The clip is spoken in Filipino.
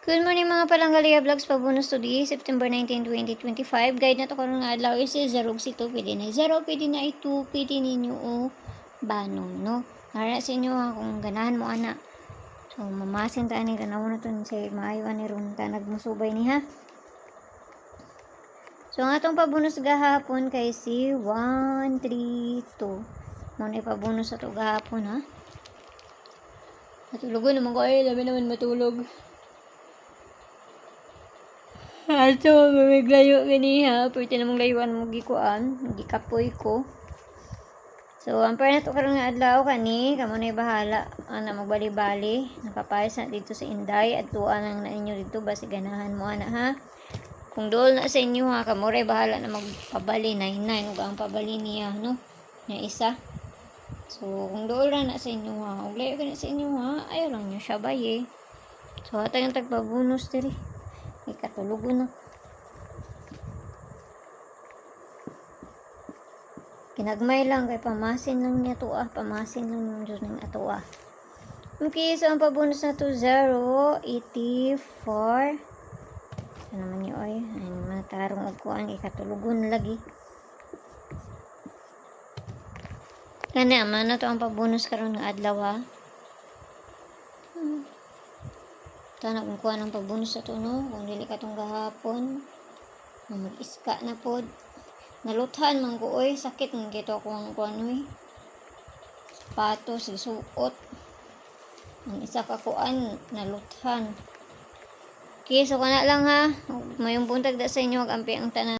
Good morning mga Palanggalia Vlogs, pabunus today, September 19, 2025. Guide na to karon nga adlaw is 0 si 2, pwede na 0, pwede na 2, pwede ninyo o banon, no? Nara sa inyo kung ganahan mo ana. So mamasin ta ani ganaw na to sa maayo ani ron ta nagmusubay ni ha. So ang atong pabunus gahapon kay si 132. Mo na pabunus ato gahapon ha. Matulugon naman ko ay labi naman matulog. Ato, mamiglayo ganiha. Pwede namang layuan mo gikuan. Gikapoy ko. So, ang na to karon nga adlaw kani. Kamo na'y bahala. Ana, magbali-bali. Nakapayas na dito sa Inday. At tuan ang na inyo dito. Basi ganahan mo, ana ha. Kung dool na sa inyo ha. Kamo rin bahala na magpabali. 99. Ug ang pabali niya, no? Nga isa. So, kung dool na sa inyo ha. Ug layo ka na sa inyo ha. Ayaw lang nyo siya bay eh. So, ata yung tagpabunus diri. Ikatulugon na. Kinagmay lang kay pamasin lang niya to pamasin lang yung Diyos ng ato Okay, so ang pabonus na to 0, 84. Ano naman niyo ay matarong og kuan ikatulugon lagi. Kana man na to ang pabonus karon nga adlaw ha. Tana kung kuha ng pabunus sa to no, kung dili ka tong gahapon, mag-iska na pod. Naluthan man ko oy, sakit man kito ako ang kuan oy. Patos isuot. Ang isa ka kuan naluthan. Okay, so kana lang ha. Mayong buntag da sa inyo, ampi ang tanan.